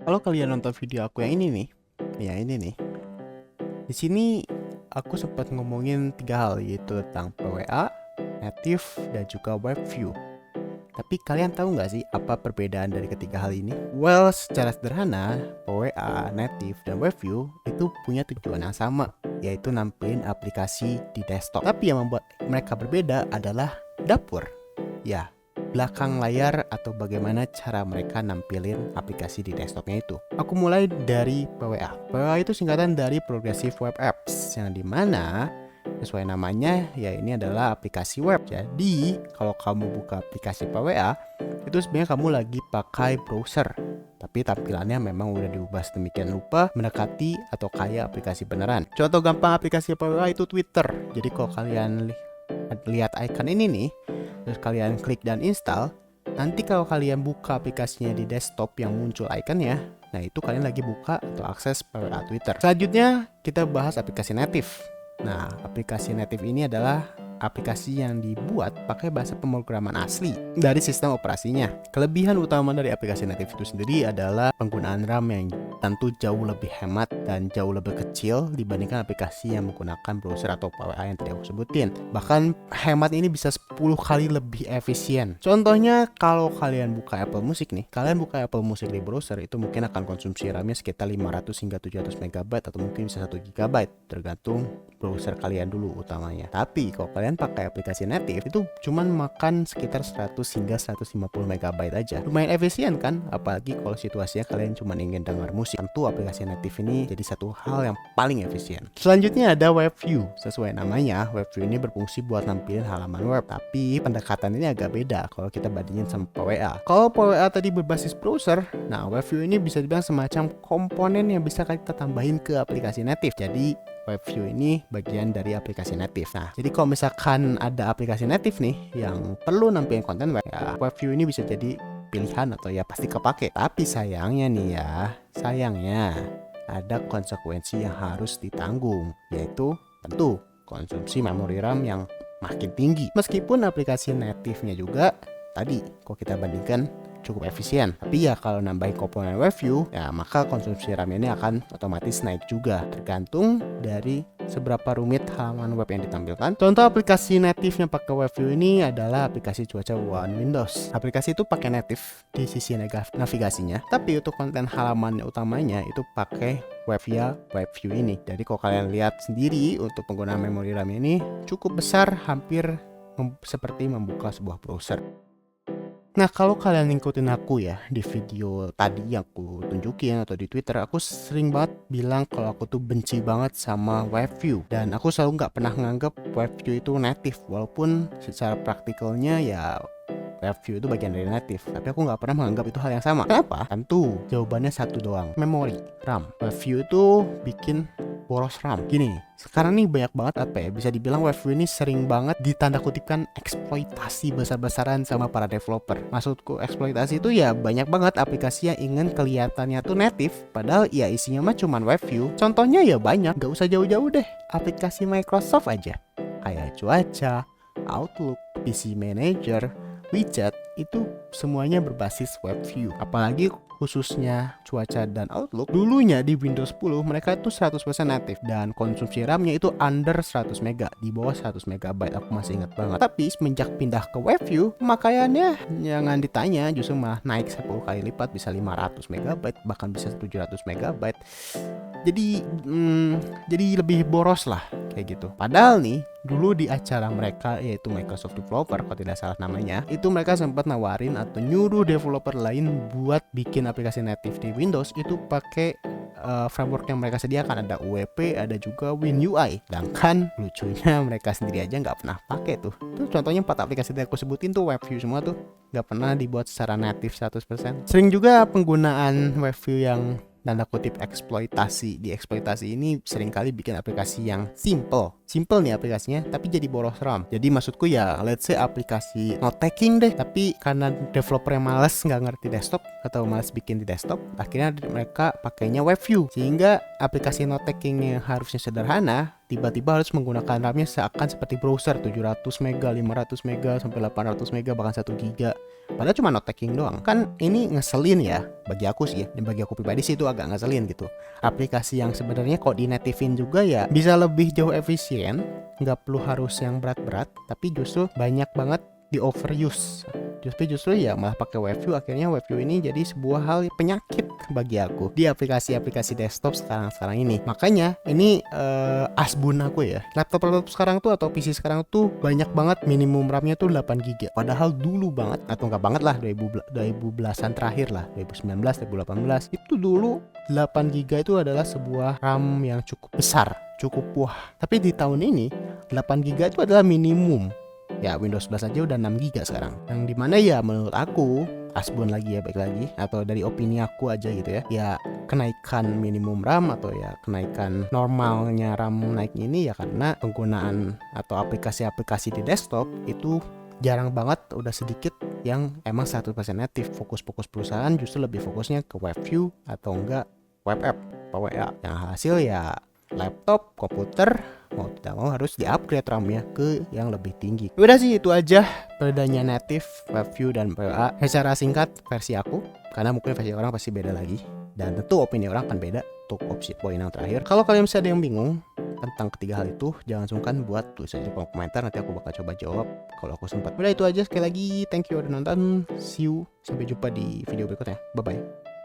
Kalau kalian nonton video aku yang ini nih, ya ini nih. Di sini aku sempat ngomongin 3 hal, yaitu tentang PWA, native, dan juga web view. Tapi kalian tahu nggak sih apa perbedaan dari ketiga hal ini? Well, secara sederhana, PWA, native, dan web view itu punya tujuan yang sama, yaitu nampilin aplikasi di desktop. Tapi yang membuat mereka berbeda adalah dapur. Ya, belakang layar atau bagaimana cara mereka nampilin aplikasi di desktopnya itu. Aku mulai dari PWA. PWA itu singkatan dari Progressive Web Apps, yang dimana sesuai namanya ya ini adalah aplikasi web. Jadi kalau kamu buka aplikasi PWA itu sebenarnya kamu lagi pakai browser, tapi tampilannya memang udah diubah sedemikian rupa mendekati atau kayak aplikasi beneran. Contoh gampang aplikasi PWA itu Twitter. Jadi kalau kalian lihat icon ini nih, terus kalian klik dan install, nanti kalau kalian buka aplikasinya di desktop yang muncul ikonnya, nah itu kalian lagi buka atau akses PWA Twitter. Selanjutnya kita bahas aplikasi native. Nah, aplikasi native ini adalah aplikasi yang dibuat pakai bahasa pemrograman asli dari sistem operasinya. Kelebihan utama dari aplikasi native itu sendiri adalah penggunaan RAM yang tentu jauh lebih hemat dan jauh lebih kecil dibandingkan aplikasi yang menggunakan browser atau PWA yang tadi aku sebutin. Bahkan hemat ini bisa 10 kali lebih efisien. Contohnya kalau kalian buka Apple Music nih, kalian buka Apple Music di browser itu mungkin akan konsumsi RAM-nya sekitar 500 hingga 700 MB atau mungkin bisa 1 GB tergantung browser kalian dulu utamanya. Tapi kalau kalian pakai aplikasi native itu cuman makan sekitar 100 hingga 150 MB aja. Lumayan efisien kan? Apalagi kalau situasinya kalian cuma ingin dengar musik. Tentu aplikasi native ini jadi satu hal yang paling efisien. Selanjutnya ada web view. Sesuai namanya, web view ini berfungsi buat nampilin halaman web. Tapi pendekatan ini agak beda kalau kita bandingin sama PWA. Kalau PWA tadi berbasis browser, nah web view ini bisa dibilang semacam komponen yang bisa kita tambahin ke aplikasi native. Jadi web view ini bagian dari aplikasi native. Nah, jadi kalau misalkan ada aplikasi native nih yang perlu nampilin konten web, ya web view ini bisa jadi pilihan atau ya pasti kepake. Tapi sayangnya nih ya, ada konsekuensi yang harus ditanggung, yaitu tentu konsumsi memori RAM yang makin tinggi. Meskipun aplikasi native-nya juga tadi kalau kita bandingkan cukup efisien, tapi ya kalau nambahin komponen web view, ya maka konsumsi RAM ini akan otomatis naik juga, tergantung dari seberapa rumit halaman web yang ditampilkan. Contoh aplikasi native yang pakai web view ini adalah aplikasi cuaca One Windows. Aplikasi itu pakai native di sisi navigasinya, tapi untuk konten halaman utamanya itu pakai web view ini. Jadi kalau kalian lihat sendiri untuk penggunaan memori RAM ini cukup besar, hampir seperti membuka sebuah browser. Nah, kalau kalian ngikutin aku ya di video tadi yang aku tunjukin atau di Twitter, aku sering banget bilang kalau aku tuh benci banget sama web view, dan aku selalu nggak pernah nganggap web view itu native, walaupun secara praktikalnya ya web view itu bagian dari native, tapi aku nggak pernah menganggap itu hal yang sama. Kenapa? Tentu jawabannya satu doang, memori RAM. Web view itu bikin boros RAM. Gini, sekarang nih banyak banget bisa dibilang web view ini sering banget ditanda kutipkan eksploitasi besar-besaran sama para developer. Maksudku eksploitasi itu ya banyak banget aplikasi yang ingin kelihatannya tuh native, padahal ya isinya mah cuman web view. Contohnya ya banyak, gak usah jauh-jauh deh. Aplikasi Microsoft aja, kayak cuaca, Outlook, PC Manager, widget, itu semuanya berbasis web view. Apalagi khususnya cuaca dan Outlook, dulunya di Windows 10 mereka itu 100% native dan konsumsi RAM-nya itu under 100 MB, di bawah 100 MB, aku masih ingat banget. Tapi semenjak pindah ke web view, pemakaiannya jangan ditanya, justru malah naik 10 kali lipat, bisa 500 MB, bahkan bisa 700 MB. Jadi lebih boros lah kayak gitu. Padahal nih dulu di acara mereka, yaitu Microsoft Developer kalau tidak salah namanya, itu mereka sempat nawarin atau nyuruh developer lain buat bikin aplikasi native di Windows itu pakai framework yang mereka sediakan. Ada UWP, ada juga WinUI. Sedangkan lucunya mereka sendiri aja nggak pernah pakai tuh. Tuh contohnya 4 aplikasi yang aku sebutin tuh web view semua tuh, nggak pernah dibuat secara native 100%. Sering juga penggunaan web view yang tanda kutip dieksploitasi ini seringkali bikin aplikasi yang simple nih aplikasinya, tapi jadi boros RAM. Jadi maksudku ya, let's say aplikasi note taking deh, tapi karena developer yang malas nggak ngerti desktop atau malas bikin di desktop, akhirnya mereka pakainya web view, sehingga aplikasi note taking yang harusnya sederhana tiba-tiba harus menggunakan RAM-nya seakan seperti browser 700 mega, 500 mega, sampai 800 mega, bahkan 1 giga. Padahal cuma note taking doang. Kan ini ngeselin ya bagi aku sih ya. Dan bagi aku pribadi sih itu agak ngeselin gitu. Aplikasi yang sebenarnya kok dinativein juga ya bisa lebih jauh efisien, nggak perlu harus yang berat-berat, tapi justru banyak banget di overuse. Justru ya malah pakai WebView, akhirnya WebView ini jadi sebuah hal penyakit bagi aku di aplikasi-aplikasi desktop sekarang ini. Makanya ini asbun aku ya. Laptop sekarang tuh atau PC sekarang tuh banyak banget minimum RAM-nya tuh 8 GB. Padahal dulu banget, atau nggak banget lah, 2010-an terakhir lah, 2019, 2018 itu dulu 8 GB itu adalah sebuah RAM yang cukup besar, cukup wah. Tapi di tahun ini 8 GB itu adalah minimum. Ya Windows 11 aja udah 6 GB sekarang. Yang dimana ya menurut aku, asbun lagi ya, baik lagi, atau dari opini aku aja gitu ya, ya kenaikan minimum RAM atau ya kenaikan normalnya RAM naik ini ya karena penggunaan atau aplikasi-aplikasi di desktop itu jarang banget, udah sedikit yang emang 100% native. Fokus-fokus perusahaan justru lebih fokusnya ke WebView atau enggak web app, PWA. Yang hasil ya laptop, komputer mau tidak mau harus di-upgrade RAM-nya ke yang lebih tinggi. Udah sih itu aja bedanya native, WebView, dan PWA. Secara singkat versi aku, karena mungkin versi orang pasti beda lagi. Dan tentu opini orang akan beda untuk opsi poin yang terakhir. Kalau kalian masih ada yang bingung tentang ketiga hal itu, jangan sungkan buat tulis aja di kolom komentar, nanti aku bakal coba jawab kalau aku sempat. Udah itu aja, sekali lagi thank you udah nonton. See you, sampai jumpa di video berikutnya. Bye bye.